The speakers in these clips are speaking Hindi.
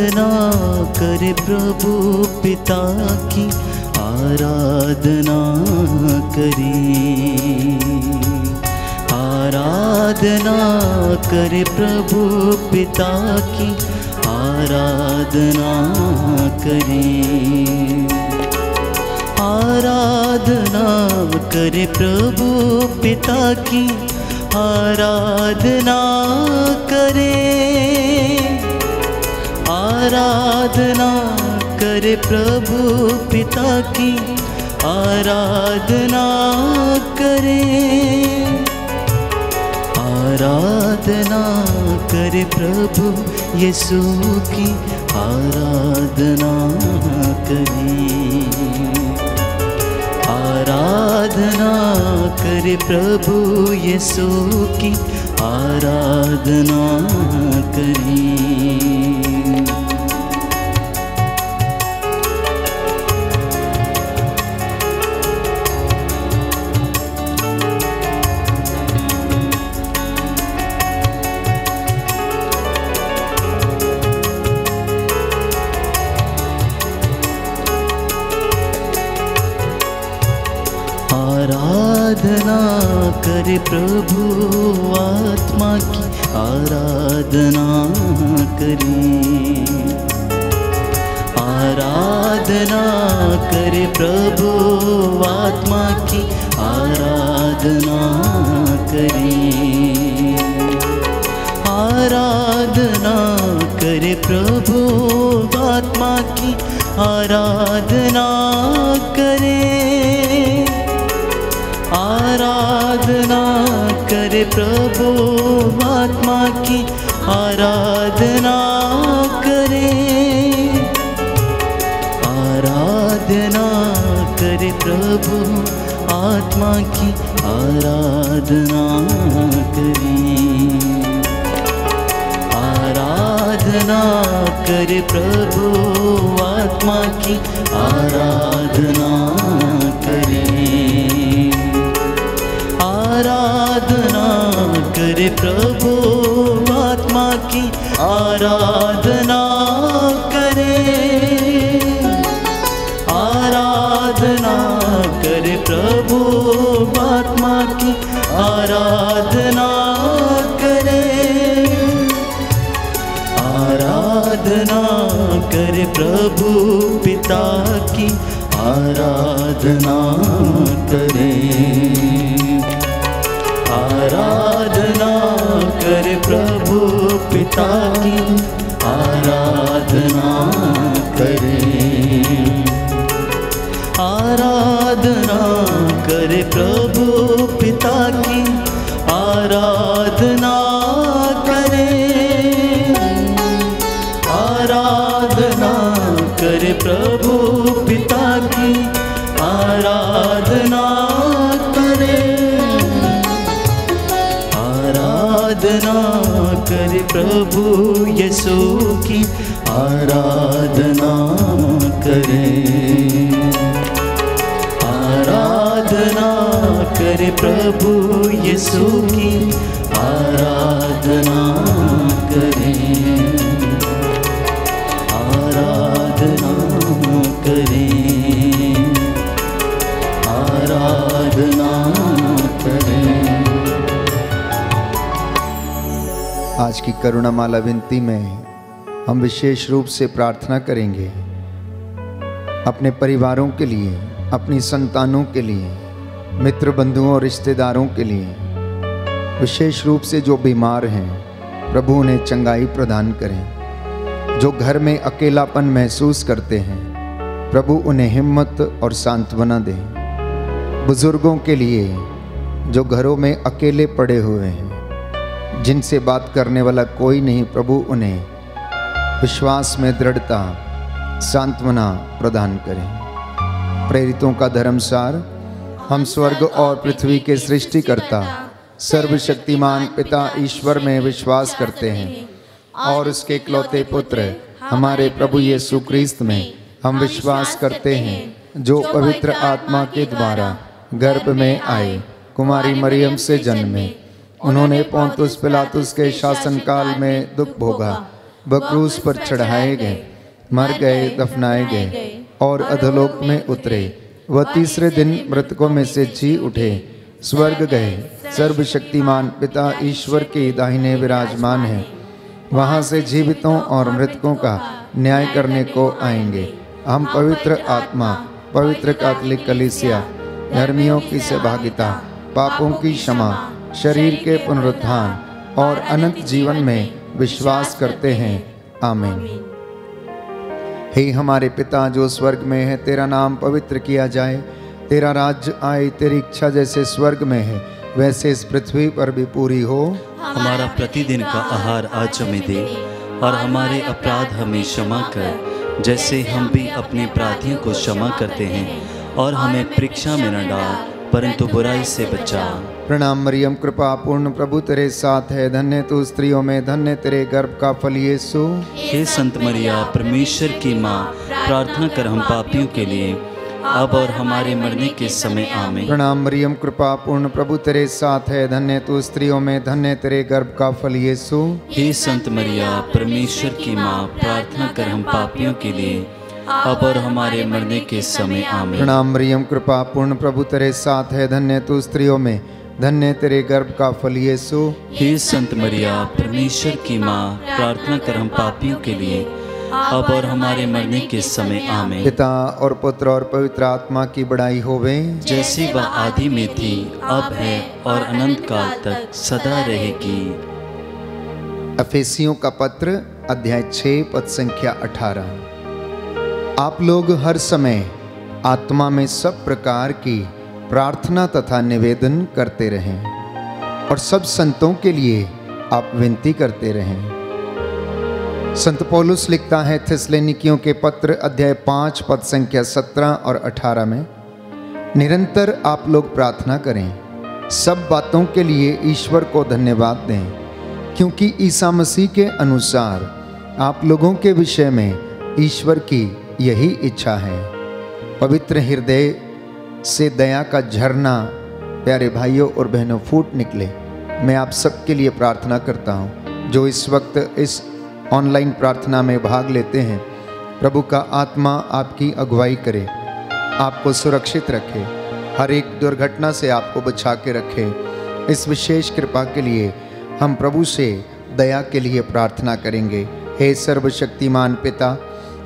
आराधना करे प्रभु पिता की, आराधना करें। आराधना करे प्रभु पिता की, आराधना करें। आराधना करे प्रभु पिता की, आराधना करें। आराधना करे प्रभु पिता की, आराधना करें। आराधना करे प्रभु यीशु की, आराधना करें। आराधना करे प्रभु यीशु की, आराधना करें। आराधना करे प्रभु आत्मा की, आराधना करें। आराधना करे प्रभु आत्मा की, आराधना करें। आराधना करे प्रभु आत्मा की, आराधना करें। आराधना करे प्रभु आत्मा की, आराधना करें। आराधना करे प्रभु आत्मा की, आराधना करें। आराधना करे प्रभु आत्मा की, आराधना करें। आराधना करे प्रभु आत्मा की, आराधना करें। आराधना करे प्रभु आत्मा की, आराधना करें। आराधना करे प्रभु पिता की, आराधना करें। आराधना करे प्रभु पिता की, आराधना करें। आराधना करे प्रभु पिता की, आराधना करें। आराधना करे प्रभु पिता की, आराधना करें। आराधना करे प्रभु यीशु की, आराधना करें। आराधना करे प्रभु यीशु की, आराधना करें। आराधना करें। आराधना करें। आज की करुणामाला विनती में हम विशेष रूप से प्रार्थना करेंगे अपने परिवारों के लिए, अपनी संतानों के लिए, मित्र बंधुओं और रिश्तेदारों के लिए। विशेष रूप से जो बीमार हैं, प्रभु उन्हें चंगाई प्रदान करें। जो घर में अकेलापन महसूस करते हैं, प्रभु उन्हें हिम्मत और सांत्वना दें। बुजुर्गों के लिए जो घरों में अकेले पड़े हुए हैं, जिनसे बात करने वाला कोई नहीं, प्रभु उन्हें विश्वास में दृढ़ता, सांत्वना प्रदान करें। प्रेरितों का धर्मसार, हम स्वर्ग और पृथ्वी के सृष्टिकर्ता सर्वशक्तिमान पिता ईश्वर में विश्वास करते हैं और उसके इकलौते पुत्र हमारे प्रभु यीशु क्रिस्त में हम विश्वास करते हैं, जो पवित्र आत्मा के द्वारा गर्भ में आए, कुमारी मरियम से जन्मे। उन्होंने पोंतुस पिलातुस के शासनकाल में दुख भोगा, वह क्रूस पर चढ़ाए गए, मर गए, दफनाए गए और अधोलोक में उतरे। वह तीसरे दिन मृतकों में से जी उठे, स्वर्ग गए, सर्वशक्तिमान पिता ईश्वर के दाहिने विराजमान है। वहाँ से जीवितों और मृतकों का न्याय करने को आएंगे। हम पवित्र आत्मा, पवित्र कैथोलिक कलीसिया, धर्मियों की सहभागिता, पापों की क्षमा, शरीर के पुनरुत्थान और अनंत जीवन में विश्वास करते हैं। आमीन। हे हमारे पिता जो स्वर्ग में है, तेरा नाम पवित्र किया जाए, तेरा राज्य आए, तेरी इच्छा जैसे स्वर्ग में है वैसे इस पृथ्वी पर भी पूरी हो। हमारा प्रतिदिन का आहार आज हमें दे, और हमारे अपराध हमें क्षमा कर जैसे हम भी अपने अपराधियों को क्षमा करते हैं, और हमें परीक्षा में न डाल परंतु बुराई से बचा। प्रणाम मरियम, कृपा पूर्ण, प्रभु तेरे साथ है, धन्य तू स्त्रियों में, धन्य तेरे गर्भ का फल यीशु। हे संत मरिया, परमेश्वर की माँ, प्रार्थना कर हम पापियों के लिए अब और हमारे मरने के समय। आमीन। प्रणाम मरियम, कृपा पूर्ण, प्रभु तेरे साथ है, धन्य तू स्त्रियों में, धन्य तेरे गर्भ का फल यीशु। हे संत मरिया, परमेश्वर की माँ, प्रार्थना कर हम पापियों के लिए अब और हमारे मरने के समय। आमीन। प्रणाम मरियम, कृपा पूर्ण, प्रभु तेरे साथ है, धन्य तू स्त्रियों में, धन्य तेरे गर्भ का फल यीशु। हे संत मरिया, परमेश्वर की माँ, प्रार्थना कर हम पापियों के लिए अब और हमारे मरने के समय। आमीन। पिता और पुत्र और पवित्र आत्मा की बड़ाई होवे, जैसी वह आदि में थी, अब है और अनंत काल तक सदा रहेगी। अफेसियों का पत्र अध्याय 6 पद संख्या 18। आप लोग हर समय आत्मा में सब प्रकार की प्रार्थना तथा निवेदन करते रहें और सब संतों के लिए आप विनती करते रहें। संत पौलुस लिखता है थिस्सलुनीकियों के पत्र अध्याय 5 पद संख्या 17 और 18 में, निरंतर आप लोग प्रार्थना करें, सब बातों के लिए ईश्वर को धन्यवाद दें, क्योंकि ईसा मसीह के अनुसार आप लोगों के विषय में ईश्वर की यही इच्छा है। पवित्र हृदय से दया का झरना प्यारे भाइयों और बहनों फूट निकले। मैं आप सबके लिए प्रार्थना करता हूँ जो इस वक्त इस ऑनलाइन प्रार्थना में भाग लेते हैं। प्रभु का आत्मा आपकी अगुवाई करे, आपको सुरक्षित रखे, हर एक दुर्घटना से आपको बचा के रखे। इस विशेष कृपा के लिए हम प्रभु से दया के लिए प्रार्थना करेंगे। हे सर्वशक्तिमान पिता,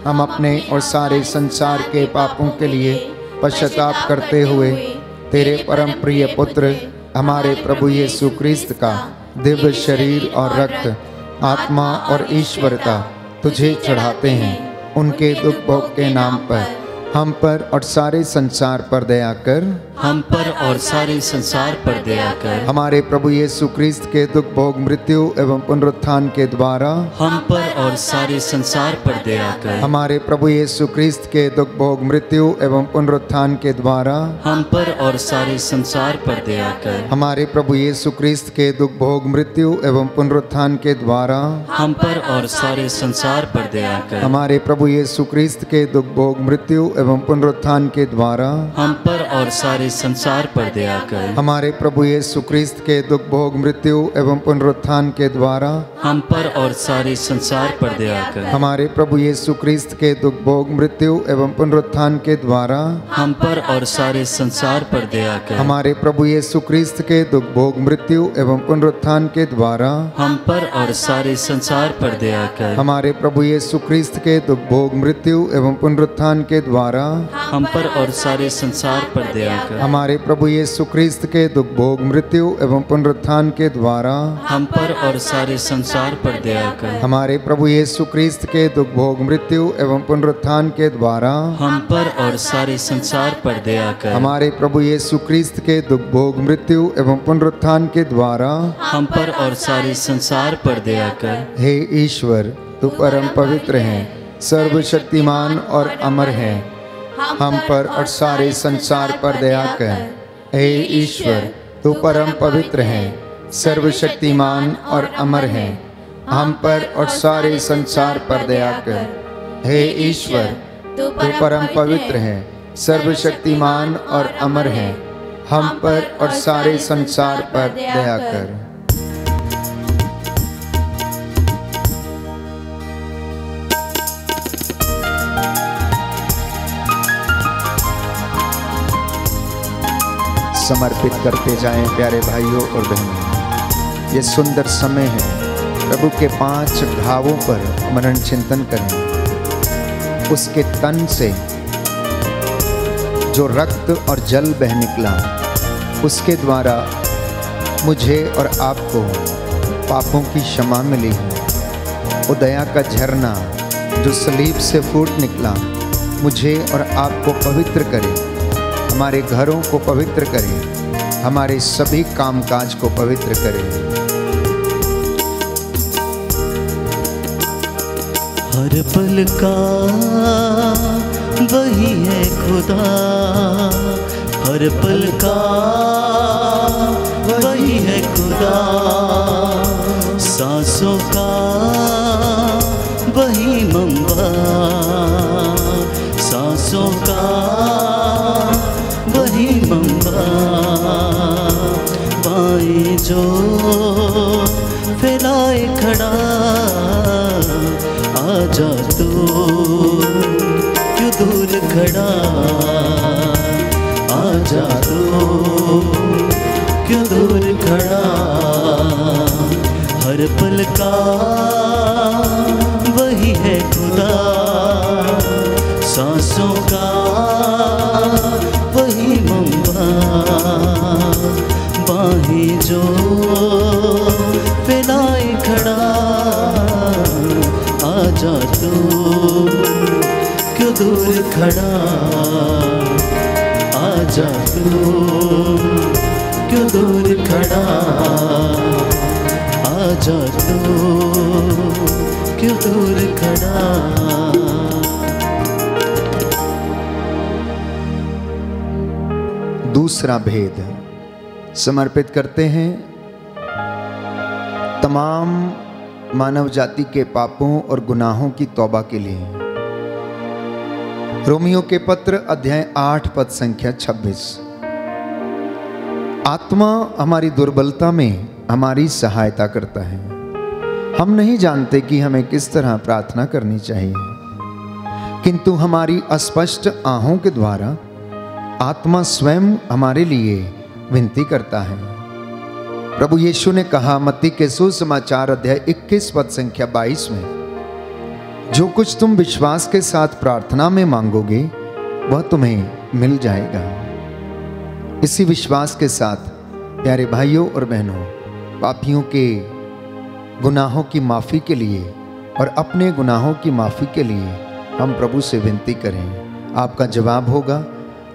हम अपने और सारे संसार के पापों के लिए पश्चाताप करते हुए तेरे परम प्रिय पुत्र हमारे प्रभु यीशु क्रिस्त का दिव्य शरीर और रक्त, आत्मा और ईश्वरता तुझे चढ़ाते हैं। उनके दुख भोग के नाम पर हम पर और सारे संसार पर दया कर। हम पर और सारे संसार पर दया कर। हमारे प्रभु यीशु क्रिस्त के दुख भोग मृत्यु एवं पुनरुत्थान के द्वारा हम पर और सारे संसार पर दया कर। हमारे प्रभु यीशु क्रिस्त के दुख भोग मृत्यु एवं पुनरुत्थान के द्वारा हम पर और सारे संसार पर दया कर। हमारे प्रभु यीशु क्रिस्त के दुख भोग मृत्यु एवं पुनरुत्थान के द्वारा हम पर और सारे संसार पर दया कर। हमारे प्रभु यीशु क्रिस्त के दुख भोग मृत्यु एवं पुनरुत्थान के द्वारा हम पर और सारे संसार पर दया कर। हमारे प्रभु यीशु क्रिस्त के दुख भोग मृत्यु एवं पुनरुत्थान के द्वारा हम पर और सारे संसार पर दया कर। हमारे प्रभु यीशु क्रिस्त के दुख भोग मृत्यु एवं पुनरुत्थान के द्वारा हम पर और सारे संसार पर दया कर। हमारे प्रभु यीशु क्रिस्त के दुख भोग मृत्यु एवं पुनरुत्थान के द्वारा हम पर और सारे संसार पर दया कर। हमारे प्रभु यीशु क्रिस्त के दुख भोग मृत्यु एवं पुनरुत्थान के द्वारा हम पर और सारे संसार पर दया कर। हमारे प्रभु यीशु क्रिस्त के दुख भोग मृत्यु एवं पुनरुत्थान के द्वारा हम पर और सारे संसार पर दया कर। हमारे प्रभु यीशु क्रिस्त के दुख भोग मृत्यु एवं पुनरुत्थान के द्वारा हम पर और सारे संसार पर दया कर। हमारे प्रभु यीशु क्रिस्त के दुख भोग मृत्यु एवं पुनरुत्थान के द्वारा हम पर और सारे संसार पर दया कर। हे ईश्वर, तू परम पवित्र है, सर्वशक्तिमान और अमर है, हम पर और सारे संसार पर दया कर। हे ईश्वर, तू परम पवित्र है, सर्वशक्तिमान और अमर है, हम पर और सारे संसार पर दया कर। हे ईश्वर, तू परम पवित्र है, सर्वशक्तिमान और अमर है, हम पर और सारे संसार पर दया कर। समर्पित करते जाएं प्यारे भाइयों और बहनों। ये सुंदर समय है, प्रभु के 5 घावों पर मनन चिंतन करें। उसके तन से जो रक्त और जल बह निकला, उसके द्वारा मुझे और आपको पापों की क्षमा मिली है। वो दया का झरना जो सलीब से फूट निकला, मुझे और आपको पवित्र करे, हमारे घरों को पवित्र करे, हमारे सभी कामकाज को पवित्र करे। हर पल का वही है खुदा, हर पल का वही है खुदा, सांसों का वही मंबा, सांसों का वही मंबा, बाएं जो फैलाए खड़ा, आजा तू क्यों दूर खड़ा, आजा तू क्यों दूर खड़ा। हर पल का वही है खुदा, सांसों का वही मंबा, बाहें जो फैलाए खड़ा, आजा तू क्यों दूर खड़ा, आजा तू क्यों दूर खड़ा, आजा तू क्यों दूर खड़ा। दूसरा भेद समर्पित करते हैं तमाम मानव जाति के पापों और गुनाहों की तौबा के लिए। रोमियो के पत्र अध्याय 8 पद संख्या 26। आत्मा हमारी दुर्बलता में हमारी सहायता करता है। हम नहीं जानते कि हमें किस तरह प्रार्थना करनी चाहिए, किंतु हमारी अस्पष्ट आहों के द्वारा आत्मा स्वयं हमारे लिए विनती करता है। प्रभु यीशु ने कहा मत्ती के सुसमाचार अध्याय 21 पद संख्या 22 में, जो कुछ तुम विश्वास के साथ प्रार्थना में मांगोगे वह तुम्हें मिल जाएगा। इसी विश्वास के साथ प्यारे भाइयों और बहनों, पापियों के गुनाहों की माफ़ी के लिए और अपने गुनाहों की माफ़ी के लिए हम प्रभु से विनती करें। आपका जवाब होगा,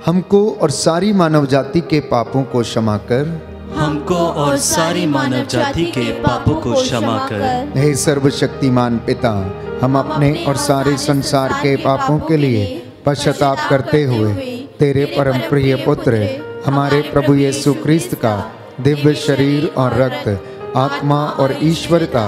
हमको और सारी मानव जाति के पापों को क्षमा कर, हमको और सारी मानव जाति के पापों को क्षमा कर। हे सर्वशक्तिमान पिता, हम अपने और सारे संसार के पापों के लिए पश्चाताप करते हुए तेरे परम प्रिय पुत्र हमारे प्रभु यीशु क्रिस्त का दिव्य शरीर और रक्त, आत्मा और ईश्वरता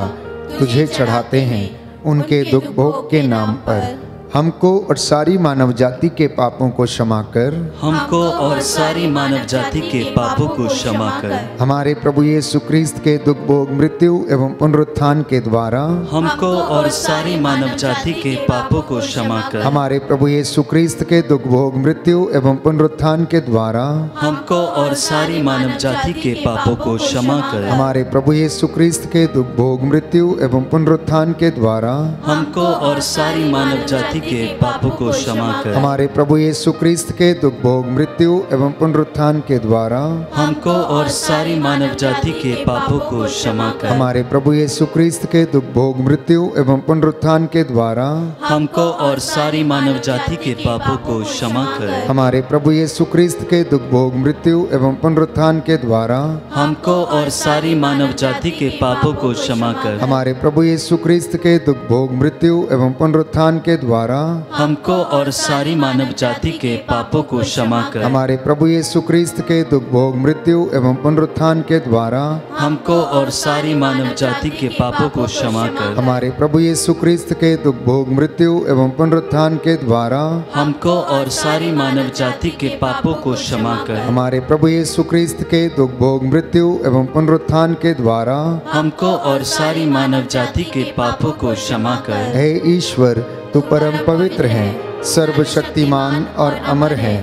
तुझे चढ़ाते हैं। उनके दुख भोग के नाम पर हमको और सारी मानव जाति के पापों को क्षमा कर, हमको और सारी मानव जाति के पापों को क्षमा कर। हमारे प्रभु यीशु क्रिस्त के दुख भोग मृत्यु एवं पुनरुत्थान के द्वारा हमको और सारी मानव जाति के पापों को क्षमा कर। हमारे प्रभु यीशु क्रिस्त के दुख भोग मृत्यु एवं पुनरुत्थान के द्वारा हमको और सारी मानव जाति के पापों को क्षमा कर। हमारे प्रभु यीशु क्रिस्त के दुख भोग मृत्यु एवं पुनरुत्थान के द्वारा हमको और सारी मानव जाति के पापों को क्षमा कर। हमारे प्रभु यीशु क्रिस्त के दुख भोग मृत्यु एवं पुनरुत्थान के द्वारा हमको और सारी मानव जाति के पापों को क्षमा कर। हमारे प्रभु यीशु क्रिस्त के दुख भोग मृत्यु एवं पुनरुत्थान के द्वारा हमको और सारी मानव जाति के पापों को क्षमा कर। हमारे प्रभु यीशु क्रिस्त के दुख भोग मृत्यु एवं पुनरुत्थान के द्वारा हमको और सारी मानव जाति के पापों को क्षमा कर। हमारे प्रभु यीशु क्रिस्त के दुख भोग मृत्यु एवं पुनरुत्थान के द्वारा हमको और सारी मानव जाति के पापों को क्षमा कर। हमारे प्रभु यीशु क्रिस्त के दुख भोग मृत्यु एवं पुनरुत्थान के द्वारा हमको और सारी मानव जाति के पापों को क्षमा कर। हमारे प्रभु यीशु क्रिस्त के दुख भोग मृत्यु एवं पुनरुत्थान के द्वारा हमको और सारी मानव जाति के पापों को क्षमा कर। हमारे प्रभु यीशु क्रिस्त के दुख भोग मृत्यु एवं पुनरुत्थान के द्वारा हमको और सारी मानव जाति के पापों को क्षमा कर। हे ईश्वर, तू परम पवित्र है, सर्वशक्तिमान और अमर है।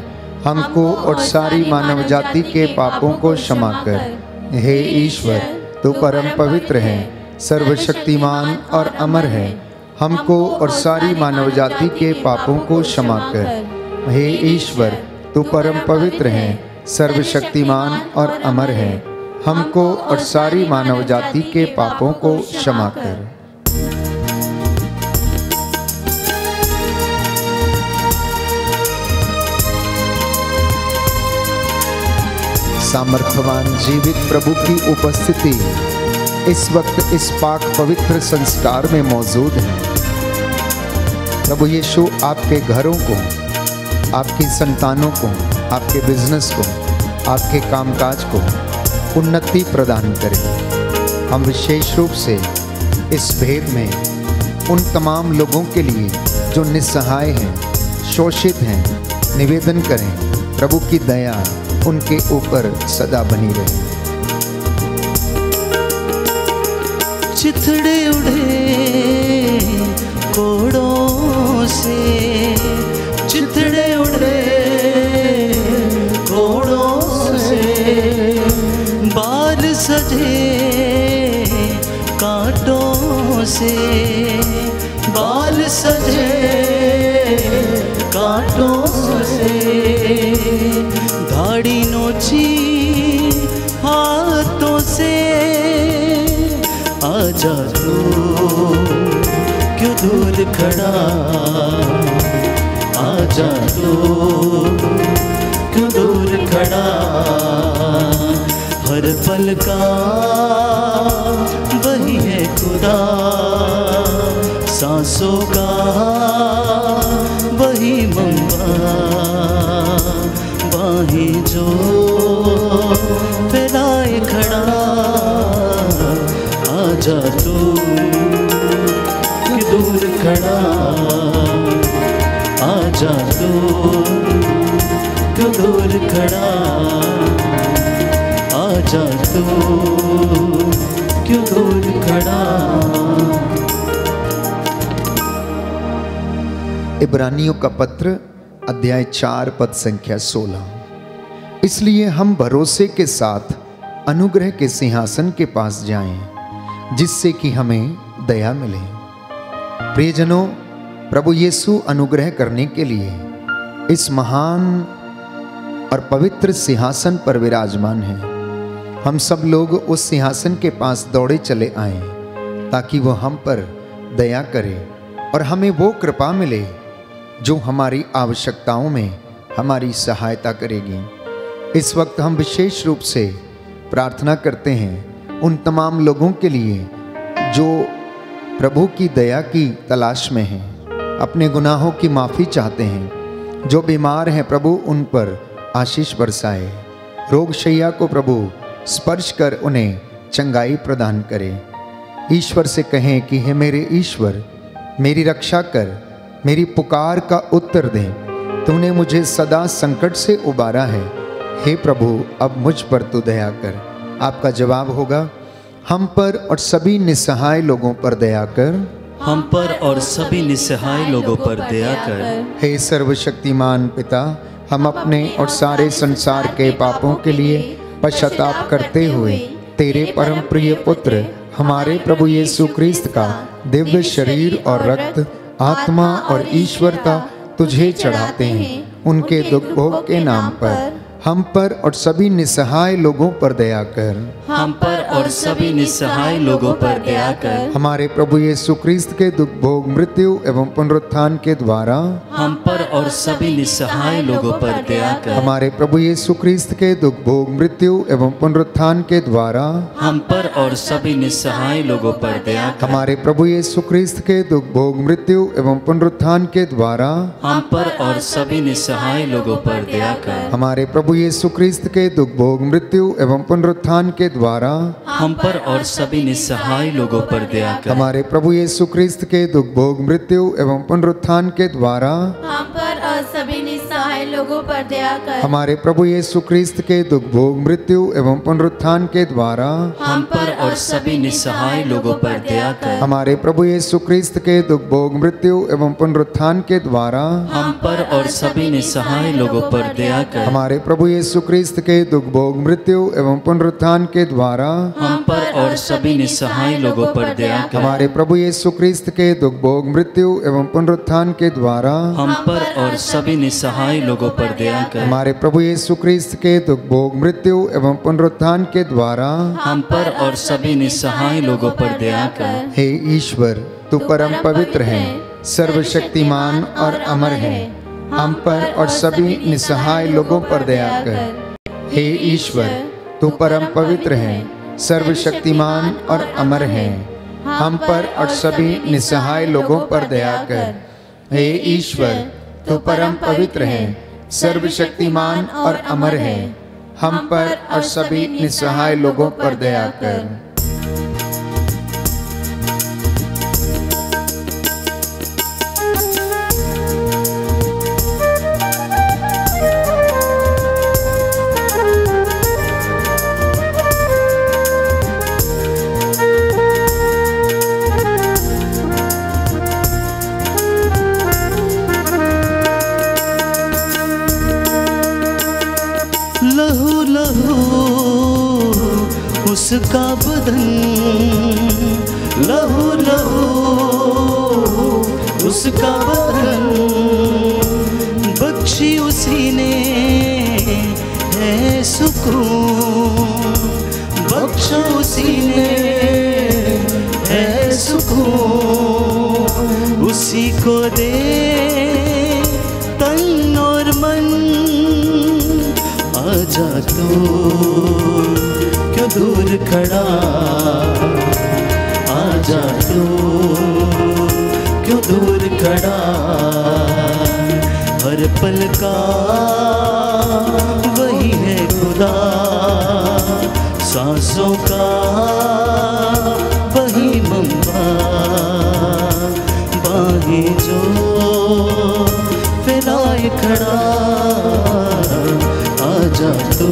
हमको और सारी मानव जाति के पापों को क्षमा कर। हे ईश्वर, तू परम पवित्र है, सर्वशक्तिमान और अमर है, हमको और सारी मानव जाति के पापों को क्षमा कर। हे ईश्वर, तू परम पवित्र है, सर्वशक्तिमान और अमर है, हमको और सारी मानव जाति के पापों को क्षमा कर। सामर्थ्यवान जीवित प्रभु की उपस्थिति इस वक्त इस पाक पवित्र संस्कार में मौजूद है। प्रभु यीशु आपके घरों को, आपकी संतानों को, आपके बिजनेस को, आपके कामकाज को उन्नति प्रदान करें। हम विशेष रूप से इस भेद में उन तमाम लोगों के लिए जो निस्सहाय हैं, शोषित हैं, निवेदन करें प्रभु की दया उनके ऊपर सदा बनी रहे। चिथड़े उड़े कोड़ों से, चिथड़े उड़े कोड़ों से, बाल सजे कांटों से, बाल सजे कांटों से, दाढ़ी नोची हाथों से, आजा तू क्यों दूर खड़ा, आजा तू क्यों दूर खड़ा, हर पल का वही है खुदा, सांसों का वही मंबा, बाहें जो फैलाए खड़ा, आजा तू कि दूर खड़ा, आजा तू कि दूर खड़ा, आजा तू क्यों दूर खड़ा। इब्रानियों का पत्र अध्याय 4 पद संख्या 16। इसलिए हम भरोसे के साथ अनुग्रह के सिंहासन के पास जाएं, जिससे कि हमें दया मिले। प्रियजनों, प्रभु यीशु अनुग्रह करने के लिए इस महान और पवित्र सिंहासन पर विराजमान है। हम सब लोग उस सिंहासन के पास दौड़े चले आए ताकि वो हम पर दया करे और हमें वो कृपा मिले जो हमारी आवश्यकताओं में हमारी सहायता करेगी। इस वक्त हम विशेष रूप से प्रार्थना करते हैं उन तमाम लोगों के लिए जो प्रभु की दया की तलाश में हैं, अपने गुनाहों की माफ़ी चाहते हैं, जो बीमार हैं प्रभु उन पर आशीष बरसाए, रोगशैया को प्रभु स्पर्श कर उन्हें चंगाई प्रदान करे। ईश्वर से कहें कि हे मेरे ईश्वर, मेरी रक्षा कर, मेरी पुकार का उत्तर दे, तूने मुझे सदा संकट से उबारा है, हे प्रभु अब मुझ पर तू दया कर। आपका जवाब होगा, हम पर और सभी निस्सहाय लोगों पर दया कर, हम पर और सभी निस्सहाय लोगों पर दया कर। हे सर्वशक्तिमान पिता, हम अपने और सारे संसार के पापों के लिए पश्चाताप करते हुए तेरे परम प्रिय पुत्र हमारे प्रभु यीशु क्रिस्त का दिव्य शरीर और रक्त, आत्मा और ईश्वरता तुझे चढ़ाते हैं। उनके दुख भोग के नाम पर हम पर और सभी निस्सहाय लोगों पर दया कर, हम पर और सभी निस्सहाय लोगों पर दया कर। हमारे प्रभु यीशु क्रिस्त के दुख भोग, मृत्यु एवं पुनरुत्थान के द्वारा हम पर और सभी निस्सहाय लोगों पर दया कर। हमारे प्रभु यीशु क्रिस्त के दुख भोग, मृत्यु एवं पुनरुत्थान के द्वारा हम पर और सभी निस्सहाय लोगों पर दया कर। हमारे प्रभु यीशु क्रिस्त के दुख भोग, मृत्यु एवं पुनरुत्थान के द्वारा हम पर और सभी निस्सहाय लोगों पर दया कर। हमारे प्रभु यीशु क्रिस्त के दुख भोग, मृत्यु एवं पुनरुत्थान के द्वारा हम पर और सभी निस्सहाय लोगों पर दया कर। हमारे प्रभु यीशु क्रिस्त के दुख भोग, मृत्यु एवं पुनरुत्थान के द्वारा हम पर और सभी निस्सहाय लोगों पर दया कर। हमारे प्रभु यीशु क्रिस्त के दुख भोग मृत्यु एवं पुनरुत्थान के द्वारा हम पर और सभी निस्सहाय लोगों पर दया कर। हमारे प्रभु यीशु क्रिस्त के दुख भोग मृत्यु एवं पुनरुत्थान के द्वारा हम पर और सभी निस्सहाय लोगों पर दया कर। हमारे प्रभु यीशु क्रिस्त के दुख भोग मृत्यु एवं पुनरुत्थान के द्वारा हम पर और सभी निस्सहाय लोगों पर दया कर। हमारे प्रभु यीशु क्रिस्त के दुख भोग मृत्यु एवं पुनरुत्थान के द्वारा हम पर और सभी निस्सहाय लोगों पर दया कर। हमारे प्रभु यीशु क्रिस्त के दुख भोग मृत्यु एवं पुनरुत्थान के द्वारा हम पर और सभी निस्सहाय लोगों पर दया कर। हे ईश्वर, तू परम पवित्र है, सर्वशक्तिमान और अमर है। हम पर और सभी निस्सहाय लोगों पर दया कर। हे ईश्वर, तू परम पवित्र है, सर्वशक्तिमान और अमर है। हम पर और सभी निस्सहाय लोगों पर दया कर। हे ईश्वर, तू परम पवित्र है, सर्वशक्तिमान और अमर है। हम पर और सभी निस्सहाय लोगों पर दया कर। लहू लहू उसका बदन, लहू लहू उसका बदन, बख्शी उसी ने है सुकून, बख्शा उसी ने है सुकून। उसी को दे तन और मन, आजा तू क्यों दूर खड़ा, आजा तू क्यों दूर खड़ा। हर पल का वही है खुदा, सांसों का वही मंबा, बाहें जो फैलाए खड़ा। आजा तू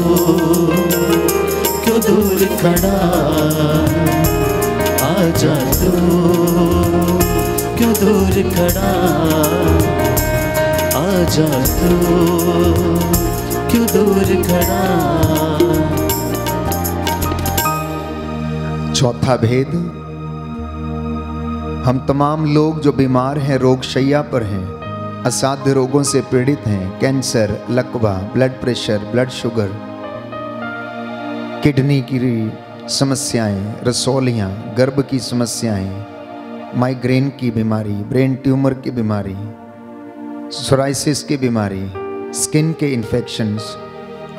क्यों दूर खड़ा, आजा तू क्यों दूर खड़ा, आजा तू क्यों दूर खड़ा। चौथा भेद, हम तमाम लोग जो बीमार हैं, रोग शैया पर हैं, असाध्य रोगों से पीड़ित हैं, कैंसर, लकवा, blood pressure, blood sugar, kidney की समस्याएं, रसौलियां, गर्भ की समस्याएं, माइग्रेन की बीमारी, ब्रेन ट्यूमर की बीमारी, सोराइसिस की बीमारी, स्किन के इन्फेक्शंस,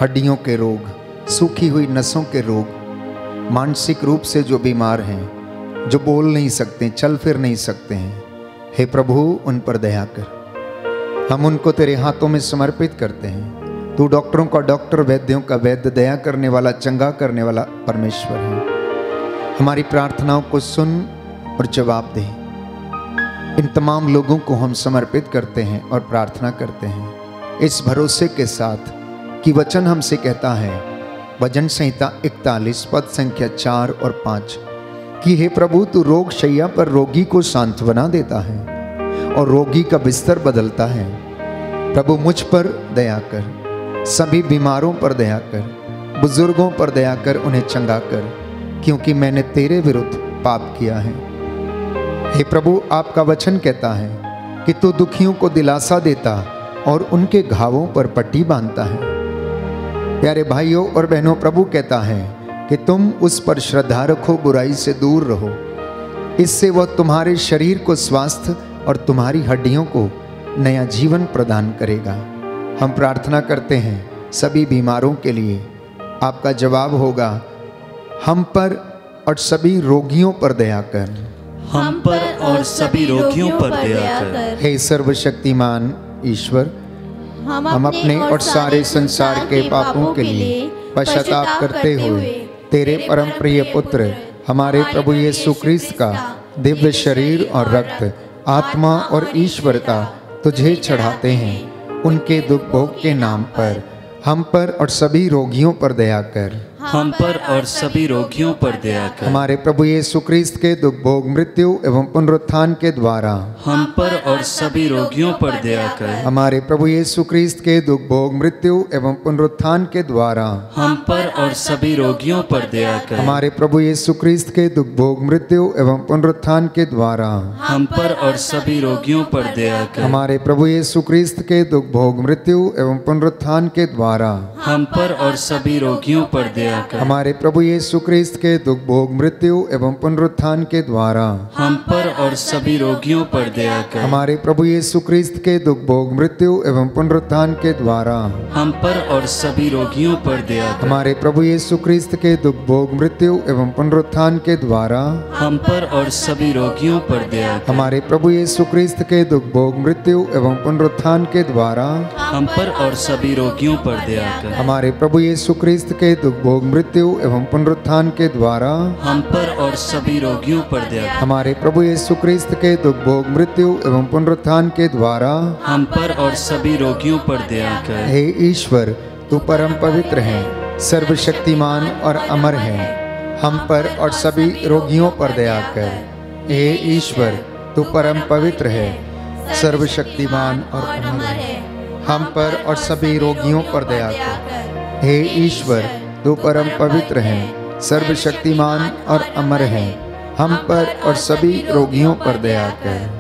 हड्डियों के रोग, सूखी हुई नसों के रोग, मानसिक रूप से जो बीमार हैं, जो बोल नहीं सकते, चल फिर नहीं सकते हैं, हे प्रभु उन पर दया कर। हम उनको तेरे हाथों में समर्पित करते हैं। तू डॉक्टरों का डॉक्टर, वैद्यों का वैद्य, दया करने वाला, चंगा करने वाला परमेश्वर है। हमारी प्रार्थनाओं को सुन और जवाब दे। इन तमाम लोगों को हम समर्पित करते हैं और प्रार्थना करते हैं इस भरोसे के साथ कि वचन हमसे कहता है, भजन संहिता 41 पद संख्या 4 और 5, कि हे प्रभु तू रोग शैया पर रोगी को सांत्वना देता है और रोगी का बिस्तर बदलता है। प्रभु मुझ पर दया कर, सभी बीमारों पर दया कर, बुजुर्गों पर दया कर, उन्हें चंगा कर, क्योंकि मैंने तेरे विरुद्ध पाप किया है। हे प्रभु, आपका वचन कहता है कि तू दुखियों को दिलासा देता और उनके घावों पर पट्टी बांधता है। प्यारे भाइयों और बहनों, प्रभु कहता है कि तुम उस पर श्रद्धा रखो, बुराई से दूर रहो, इससे वह तुम्हारे शरीर को स्वास्थ्य और तुम्हारी हड्डियों को नया जीवन प्रदान करेगा। हम प्रार्थना करते हैं सभी बीमारों के लिए, आपका जवाब होगा, हम पर और सभी रोगियों पर दया कर, हम पर और सभी रोगियों पर दया कर। हे सर्वशक्तिमान ईश्वर, हम अपने और सारे संसार के पापों के लिए पश्चाताप करते हुए तेरे परम प्रिय पुत्र हमारे प्रभु यीशु क्रिस्त का दिव्य शरीर और रक्त, आत्मा और ईश्वरता तुझे चढ़ाते हैं उनके दुख भोग के नाम पर हम पर और सभी रोगियों पर दया कर। हम पर और सभी रोगियों पर दया कर। हमारे प्रभु यीशु क्रिस्त के दुख भोग मृत्यु एवं पुनरुत्थान के द्वारा हम पर और सभी रोगियों पर दया कर। हमारे प्रभु यीशु क्रिस्त के दुख भोग मृत्यु एवं पुनरुत्थान के द्वारा हम पर और सभी रोगियों पर दया कर। हमारे प्रभु यीशु क्रिस्त के दुख भोग मृत्यु एवं पुनरुत्थान के द्वारा हम पर और सभी रोगियों पर दया कर। हमारे प्रभु यीशु क्रिस्त के दुख भोग मृत्यु एवं पुनरुत्थान के द्वारा हम पर और सभी रोगियों पर दया कर। हमारे प्रभु यीशु क्रिस्त के दुख भोग मृत्यु एवं पुनरुत्थान के द्वारा हम पर और सभी रोगियों पर दया कर। हमारे प्रभु यीशु क्रिस्त के दुख भोग मृत्यु एवं पुनरुत्थान के द्वारा हम पर और सभी रोगियों पर दया कर। हमारे प्रभु यीशु क्रिस्त के दुख भोग मृत्यु एवं पुनरुत्थान के द्वारा हम पर और सभी रोगियों पर दया कर। हमारे प्रभु यीशु क्रिस्त के दुख भोग मृत्यु एवं पुनरुत्थान के द्वारा हम पर और सभी रोगियों पर दया कर। हमारे प्रभु यीशु क्रिस्त के दुख भोग मृत्यु एवं पुनरुत्थान के द्वारा हम पर और सभी रोगियों पर दया कर। हमारे प्रभु यीशु क्रिस्त के दुख भोग मृत्यु एवं पुनरुत्थान के द्वारा हम पर और सभी रोगियों पर दया कर। हे ईश्वर, तू परम पवित्र है, सर्वशक्तिमान और अमर है, हम पर और सभी रोगियों पर दया कर। हे ईश्वर, तू परम पवित्र है, सर्वशक्तिमान और अमर है, हम पर और सभी रोगियों पर दया कर। हे ईश्वर, तू परम पवित्र है, सर्वशक्तिमान और अमर है, हम पर और सभी रोगियों पर दया कर।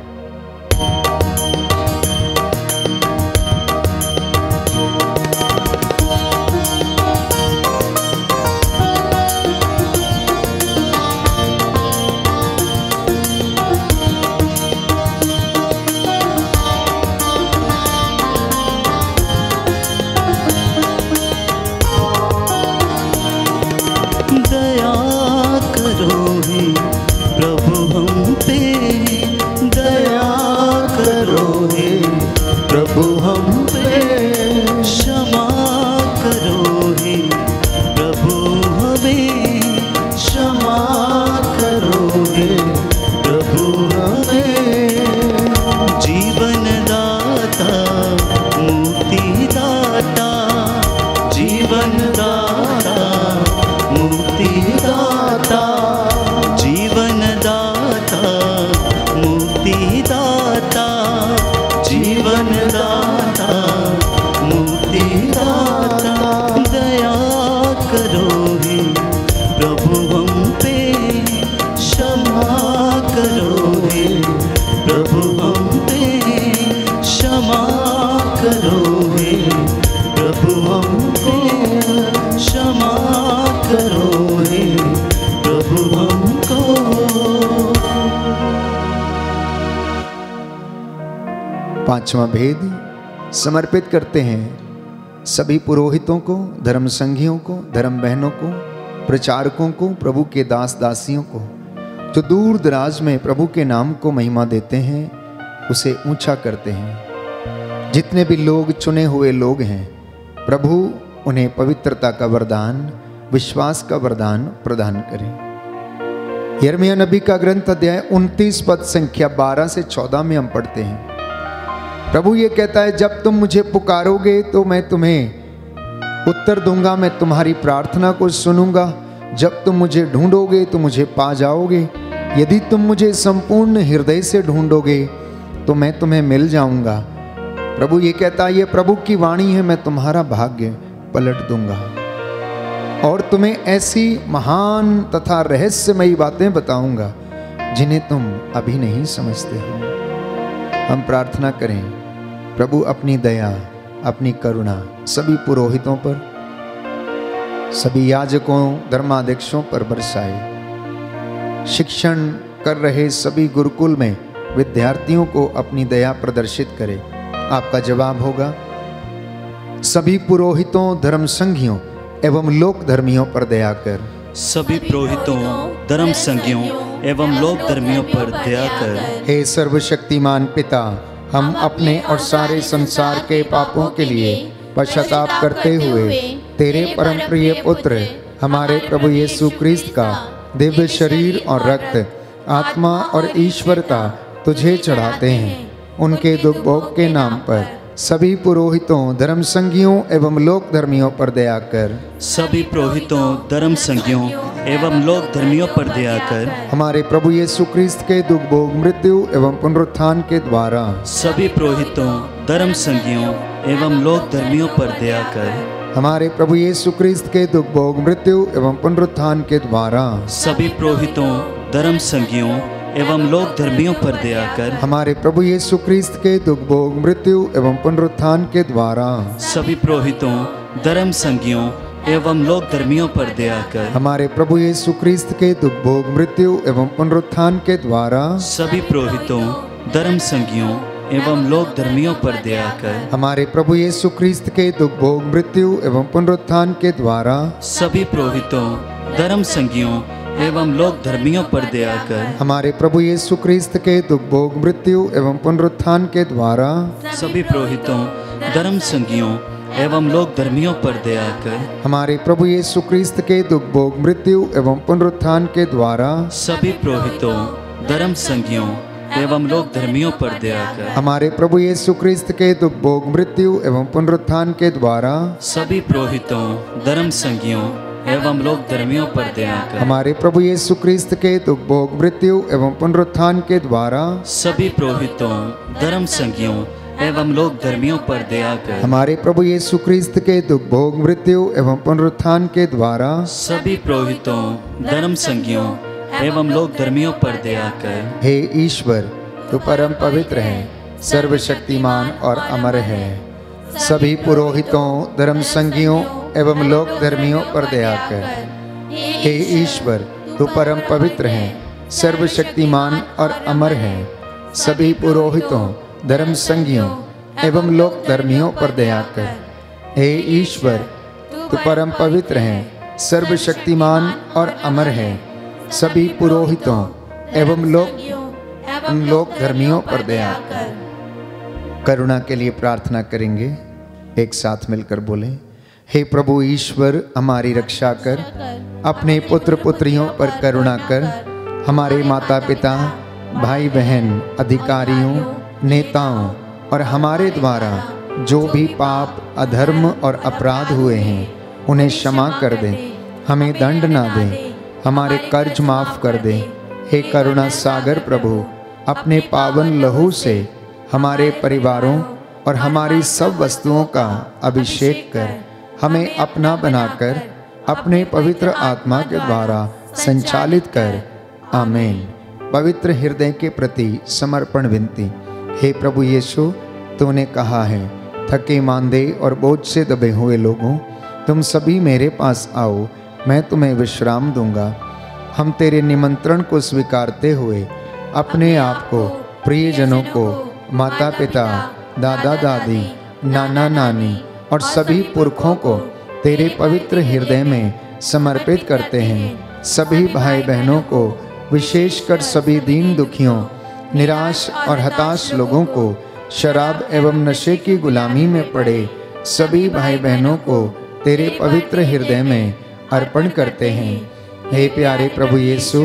पांचवा भेद समर्पित करते हैं सभी पुरोहितों को, धर्म संघियों को, धर्म बहनों को, प्रचारकों को, प्रभु के दास दासियों को जो दूर दराज में प्रभु के नाम को महिमा देते हैं, उसे ऊंचा करते हैं। जितने भी लोग चुने हुए लोग हैं, प्रभु उन्हें पवित्रता का वरदान, विश्वास का वरदान प्रदान करें। यिर्मयाह नबी का ग्रंथ अध्याय 29 पद संख्या 12 से 14 में हम पढ़ते हैं। प्रभु ये कहता है, जब तुम मुझे पुकारोगे तो मैं तुम्हें उत्तर दूंगा, मैं तुम्हारी प्रार्थना को सुनूंगा। जब तुम मुझे ढूंढोगे तो मुझे पा जाओगे। यदि तुम मुझे संपूर्ण हृदय से ढूंढोगे तो मैं तुम्हें मिल जाऊंगा। प्रभु ये कहता है, ये प्रभु की वाणी है, मैं तुम्हारा भाग्य पलट दूंगा और तुम्हें ऐसी महान तथा रहस्यमयी बातें बताऊंगा जिन्हें तुम अभी नहीं समझते हो। हम प्रार्थना करें, प्रभु अपनी दया, अपनी करुणा सभी पुरोहितों पर, सभी याजकों, धर्माध्यक्षों पर बरसाए। शिक्षण कर रहे सभी गुरुकुल में विद्यार्थियों को अपनी दया प्रदर्शित करे। आपका जवाब होगा, सभी पुरोहितों, धर्म संघियों एवं लोक धर्मियों पर दया कर। सभी पुरोहितों, धर्म संघियों एवं लोक धर्मियों पर दया कर। हे सर्वशक्तिमान पिता, हम अपने और सारे संसार के पापों के लिए पश्चाताप करते हुए तेरे परम प्रिय पुत्र हमारे प्रभु यीशु क्रिस्त का दिव्य शरीर और रक्त, आत्मा और ईश्वरता तुझे चढ़ाते हैं। उनके दुख भोग के नाम पर सभी पुरोहितों, धर्म संगियों एवं लोक धर्मियों पर दया कर। सभी पुरोहितों, धर्म संगियों एवं लोक धर्मियों पर दया कर। हमारे प्रभु यीशु क्रिस्त के दुख भोग, मृत्यु एवं पुनरुत्थान के द्वारा सभी पुरोहितों, धर्म संगियों एवं लोक धर्मियों पर दया कर। हमारे प्रभु यीशु क्रिस्त के दुख भोग, मृत्यु एवं पुनरुत्थान के द्वारा सभी पुरोहितों, धर्म संगियों एवं लोक धर्मियों पर दया कर। हमारे प्रभु यीशु क्रिस्त के दुख भोग, मृत्यु एवं पुनरुत्थान के द्वारा सभी पुरोहितों, धर्म संगियों एवं लोक धर्मियों पर दया कर। हमारे प्रभु यीशु क्रिस्त के दुख भोग, मृत्यु एवं पुनरुत्थान के द्वारा सभी पुरोहितों, धर्म संगियों एवं लोक धर्मियों पर दया कर। हमारे प्रभु यीशु क्रिस्त के दुख भोग, मृत्यु एवं पुनरुत्थान के द्वारा सभी पुरोहितों, धर्म संगियों एवं लोक धर्मियों पर दया कर। हमारे प्रभु यीशु क्रिस्त के दुख भोग, मृत्यु एवं पुनरुत्थान के द्वारा सभी पुरोहितों, धर्म संगियों एवं लोक धर्मियों पर दया कर। हमारे प्रभु यीशु क्रिस्त के दुख भोग, मृत्यु एवं पुनरुत्थान के द्वारा सभी पुरोहितों, धर्म संगियों एवं लोक धर्मियों पर दया कर। हमारे प्रभु यीशु क्रिस्त के दुख भोग, मृत्यु एवं पुनरुत्थान के द्वारा सभी पुरोहितों, धर्म संगियों एवं लोक धर्मियों पर दया कर। हमारे प्रभु यीशु क्रिस्त के दुख भोग, मृत्यु एवं पुनरुत्थान के द्वारा सभी पुरोहितों, धर्म संगियों एवं लोक धर्मियों पर दया कर। हमारे प्रभु यीशु क्रिस्त के दुख भोग, मृत्यु एवं पुनरुत्थान के द्वारा सभी पुरोहितों, धर्म संगियों एवं लोक धर्मियों पर दया कर। हे ईश्वर, तू परम पवित्र है, सर्वशक्तिमान और अमर है। सभी पुरोहितों, धर्म संगियों एवं लोक धर्मियों पर दया कर। हे ईश्वर, तू परम पवित्र है, सर्वशक्तिमान और अमर है। सभी पुरोहितों, धर्म संगियों एवं लोक धर्मियों पर दया कर। हे ईश्वर, तू परम पवित्र है, सर्वशक्तिमान और अमर है। सभी पुरोहितों एवं लोक धर्मियों पर दया कर। करुणा के लिए प्रार्थना करेंगे, एक साथ मिलकर बोलें। हे प्रभु ईश्वर, हमारी रक्षा कर, अपने पुत्र पुत्रियों पर करुणा कर। हमारे माता पिता, भाई बहन, अधिकारियों, नेताओं और हमारे द्वारा जो भी पाप, अधर्म और अपराध हुए हैं उन्हें क्षमा कर दे, हमें दंड ना दे, हमारे कर्ज माफ कर दे। हे करुणा सागर प्रभु, अपने पावन लहू से हमारे परिवारों और हमारी सब वस्तुओं का अभिषेक कर, हमें अपना बनाकर अपने पवित्र आत्मा के द्वारा संचालित कर। आमीन। पवित्र हृदय के प्रति समर्पण विनती। हे प्रभु यीशु, तूने कहा है, थके मांदे और बोझ से दबे हुए लोगों, तुम सभी मेरे पास आओ, मैं तुम्हें विश्राम दूंगा। हम तेरे निमंत्रण को स्वीकारते हुए अपने आप को, प्रियजनों को, माता पिता, दादा दादी, नाना नानी और सभी पुरखों को तेरे पवित्र हृदय में समर्पित करते हैं। सभी भाई बहनों को, विशेषकर सभी दीन दुखियों, निराश और हताश लोगों को, शराब एवं नशे की गुलामी में पड़े सभी भाई बहनों को तेरे पवित्र हृदय में अर्पण करते हैं। हे प्यारे प्रभु यीशु,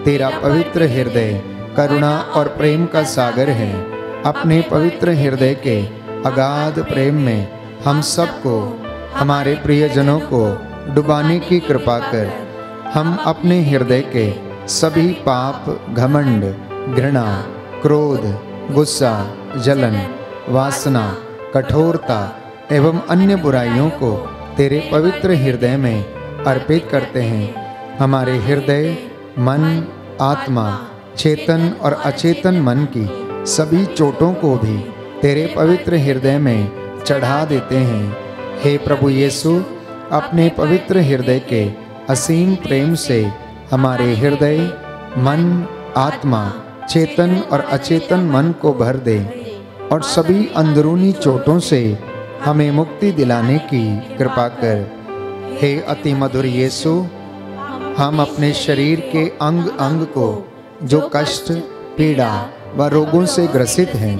तेरा पवित्र हृदय करुणा और प्रेम का सागर है। अपने पवित्र हृदय के अगाध प्रेम में हम सबको, हमारे प्रियजनों को डुबाने की कृपा कर। हम अपने हृदय के सभी पाप, घमंड, घृणा, क्रोध, गुस्सा, जलन, वासना, कठोरता एवं अन्य बुराइयों को तेरे पवित्र हृदय में अर्पित करते हैं। हमारे हृदय, मन, आत्मा, चेतन और अचेतन मन की सभी चोटों को भी तेरे पवित्र हृदय में चढ़ा देते हैं। हे प्रभु यीशु, अपने पवित्र हृदय के असीम प्रेम से हमारे हृदय, मन, आत्मा, चेतन और अचेतन मन को भर दे और सभी अंदरूनी चोटों से हमें मुक्ति दिलाने की कृपा कर। हे अति मधुर यीशु, हम अपने शरीर के अंग अंग को जो कष्ट, पीड़ा व रोगों से ग्रसित हैं,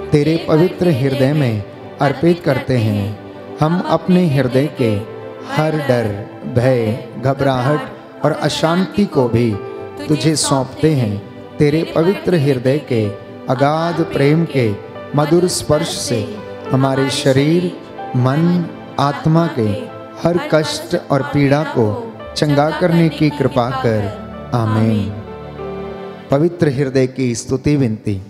तेरे पवित्र हृदय में अर्पित करते हैं। हम अपने हृदय के हर डर, भय, घबराहट और अशांति को भी तुझे सौंपते हैं। तेरे पवित्र हृदय के अगाध प्रेम के मधुर स्पर्श से हमारे शरीर, मन, आत्मा के हर कष्ट और पीड़ा को चंगा करने की कृपा कर। आमीन। पवित्र हृदय की स्तुति विनती।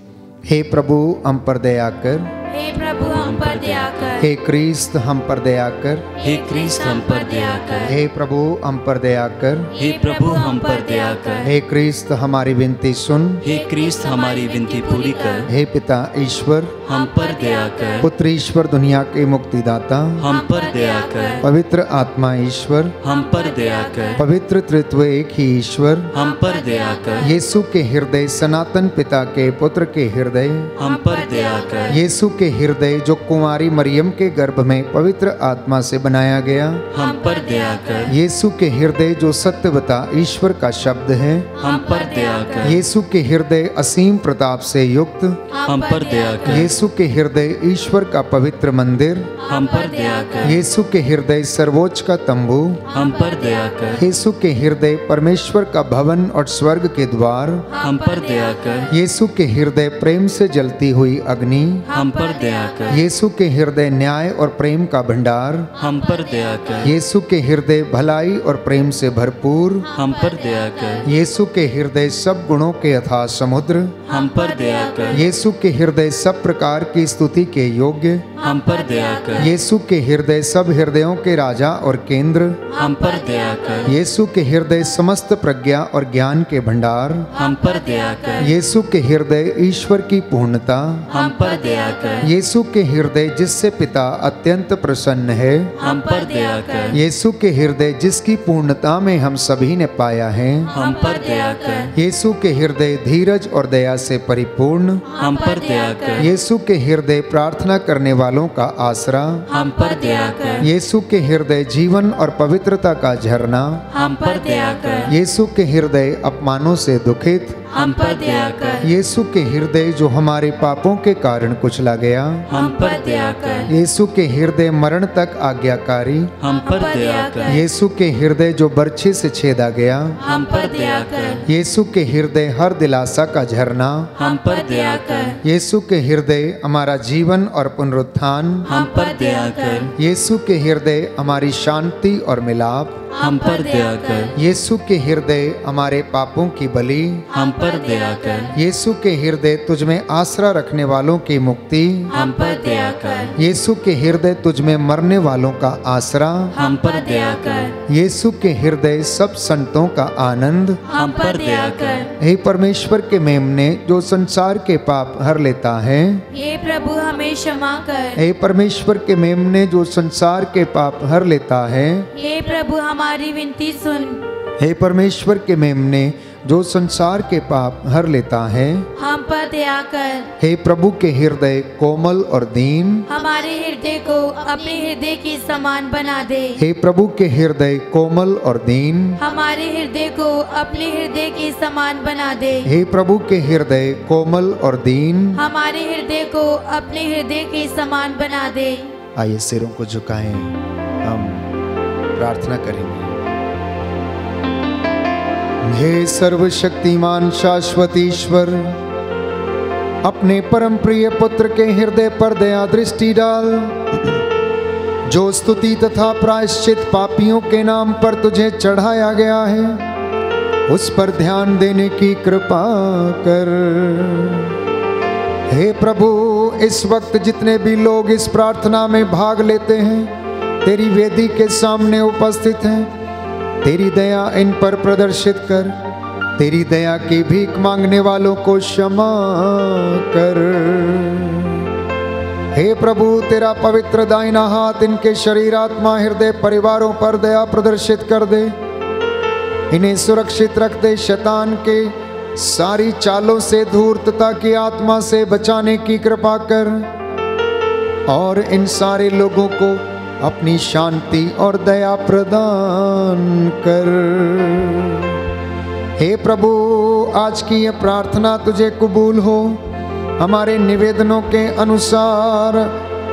हे प्रभु हम पर दया कर, हे प्रभु हम पर दया कर, हे क्रिस्त हम पर दया कर, हे क्रिस्त हम पर दया कर, हे प्रभु हम पर दया कर, हे प्रभु हम पर दया कर, हे क्रिस्त हमारी विनती सुन, हे क्रिस्त हमारी विनती पूरी कर, हे पिता ईश्वर हम पर दया कर, पुत्र ईश्वर दुनिया के मुक्तिदाता, हम पर दया कर, पवित्र आत्मा ईश्वर, हम पर दया कर, पवित्र त्रित्व एक ही ईश्वर, हम पर दया कर, यीशु के हृदय, सनातन पिता के पुत्र के हृदय, हम पर दया कर, यीशु के हृदय जो कुंवारी मरियम के गर्भ में पवित्र आत्मा से बनाया गया, हम पर दया कर, यीशु के हृदय जो सत्यवता ईश्वर का शब्द है, हम पर दया कर, यीशु के हृदय असीम प्रताप से युक्त, हम पर दया कर, यीशु के हृदय ईश्वर का पवित्र मंदिर, हम पर दया कर, यीशु के हृदय सर्वोच्च का तंबू, हम पर दया कर, यीशु के हृदय परमेश्वर का भवन और स्वर्ग के द्वार, हम पर दया कर, यीशु के हृदय प्रेम से जलती हुई अग्नि, हम पर दया कर, यीशु के हृदय न्याय और प्रेम का भंडार, हम पर दया कर, यीशु के हृदय भलाई और प्रेम से भरपूर, हम पर दया कर, यीशु के हृदय सब गुणों के अथाह समुद्र, हम पर दया कर, यीशु के हृदय सब प्रकार की स्तुति के योग्य, हम पर दया कर, यीशु के हृदय सब हृदयों के राजा और केंद्र, हम पर दया कर, यीशु के हृदय समस्त प्रज्ञा और ज्ञान के भंडार, हम पर दया कर, यीशु के हृदय ईश्वर की पूर्णता, हम पर दया कर, यीशु के हृदय जिससे पिता अत्यंत प्रसन्न है, हम पर दया कर, यीशु के हृदय जिसकी पूर्णता में हम सभी ने पाया है, हम पर दया कर, यीशु के हृदय धीरज और दया से परिपूर्ण, हम पर दया कर, यीशु के हृदय प्रार्थना करने वालों का आसरा, हम पर दया कर, यीशु के हृदय जीवन और पवित्रता का झरना, हम पर दया कर, यीशु के हृदय अपमानों से दुखित, हम पर दया कर, यीशु के हृदय जो हमारे पापों के कारण कुचला गया, हम पर दया कर, यीशु के हृदय मरण तक आज्ञाकारी, हम पर दया कर, यीशु के हृदय जो बर्छी से छेदा गया, हम पर दया कर, यीशु के हृदय हर दिलासा का झरना, हम पर दया कर, यीशु के हृदय हमारा जीवन और पुनरुत्थान, हम पर दया कर, यीशु के हृदय हमारी शांति और मिलाप, हम पर दया कर, यीशु के हृदय हमारे पापों की बलि, हम पर दया कर, यीशु के हृदय तुझ में आसरा रखने वालों की मुक्ति, हम पर दया कर, यीशु के हृदय तुझ में मरने वालों का आसरा, हम पर दया कर, यीशु के हृदय सब संतों का आनंद, हम पर दया कर, हे परमेश्वर के मेमने जो संसार के पाप हर लेता है, हे प्रभु हमें क्षमा कर, हे परमेश्वर के मेमने जो संसार के पाप हर लेता है, हे प्रभु हमारी विनती सुन, हे परमेश्वर के मेमने जो संसार के पाप हर लेता है, हम पर दया कर, हे प्रभु के हृदय कोमल और दीन, हमारे हृदय को अपने हृदय के समान बना दे, हे प्रभु के हृदय कोमल और दीन, हमारे हृदय को अपने हृदय के समान बना दे, हे प्रभु के हृदय कोमल और दीन। हमारे हृदय को अपने हृदय के समान बना दे। आइए सिरों को झुकाएं, हम प्रार्थना करेंगे। हे सर्वशक्तिमान शाश्वत ईश्वर, अपने परम प्रिय पुत्र के हृदय पर दया दृष्टि डाल, जो स्तुति तथा प्रायश्चित पापियों के नाम पर तुझे चढ़ाया गया है, उस पर ध्यान देने की कृपा कर। हे प्रभु, इस वक्त जितने भी लोग इस प्रार्थना में भाग लेते हैं, तेरी वेदी के सामने उपस्थित हैं, तेरी दया इन पर प्रदर्शित कर। तेरी दया की भीख मांगने वालों को क्षमा कर। हे प्रभु, तेरा पवित्र दाहिना हाथ इनके शरीर, आत्मा, हृदय, परिवारों पर दया प्रदर्शित कर दे। इन्हें सुरक्षित रख दे, शैतान के सारी चालों से, धूर्तता की आत्मा से बचाने की कृपा कर, और इन सारे लोगों को अपनी शांति और दया प्रदान कर। हे प्रभु, आज की यह प्रार्थना तुझे कबूल हो। हमारे निवेदनों के अनुसार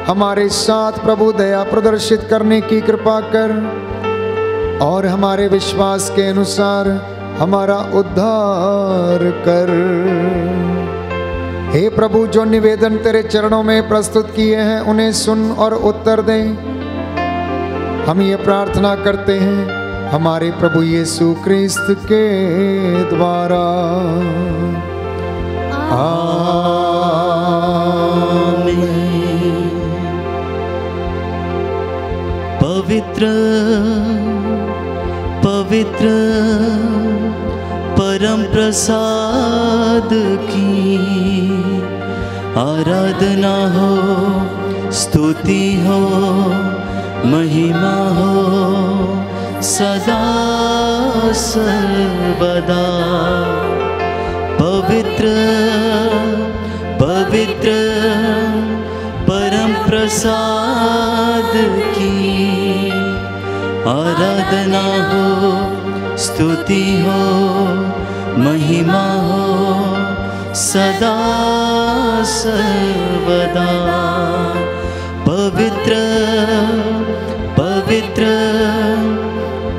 हमारे साथ प्रभु दया प्रदर्शित करने की कृपा कर, और हमारे विश्वास के अनुसार हमारा उद्धार कर। हे प्रभु, जो निवेदन तेरे चरणों में प्रस्तुत किए हैं उन्हें सुन और उत्तर दें। हम ये प्रार्थना करते हैं हमारे प्रभु यीशु क्रिस्त के द्वारा। आमीन। पवित्र पवित्र परम प्रसाद की आराधना हो, स्तुति हो, महिमा हो सदा सर्वदा। पवित्र पवित्र परम प्रसाद की आराधना हो, स्तुति हो, महिमा हो सदा सर्वदा। पवित्र पवित्र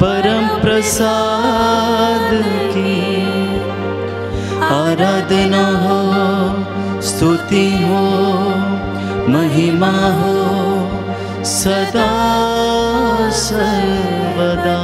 परम प्रसाद की आराधना हो, स्तुति हो, महिमा हो सदा सर्वदा।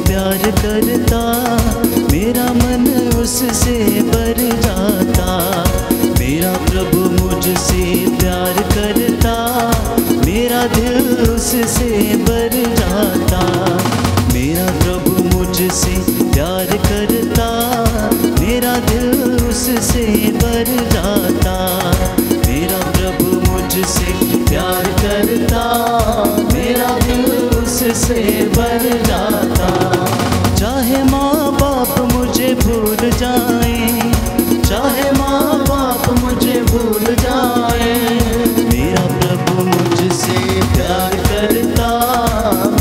प्यार करता, मेरा मन उससे भर जाता। मेरा प्रभु मुझसे प्यार करता, मेरा दिल उससे भर जाता। मेरा प्रभु मुझसे प्यार करता, मेरा दिल उससे भर जाता। मेरा प्रभु मुझसे प्यार करता, मेरा दिल उससे भर जाता। चाहे माँ बाप मुझे भूल जाए, चाहे माँ बाप मुझे भूल जाए, मेरा प्रभु मुझसे प्यार करता,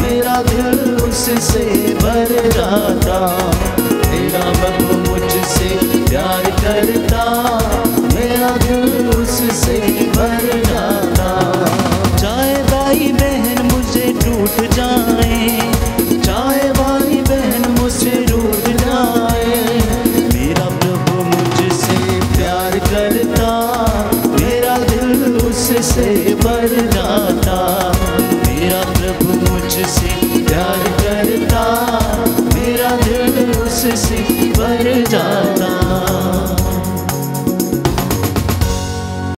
मेरा दिल उससे भर जाता। मेरा प्रभु मुझसे प्यार करता, मेरा दिल उससे भर जाता। चाहे भाई बहन मुझे टूट जाए, चाहे भाई बहन मुझसे रूठ जाए, मेरा प्रभु मुझसे प्यार करता, मेरा दिल उससे भर जाता। मेरा प्रभु मुझसे प्यार करता, मेरा दिल उससे भर जाता।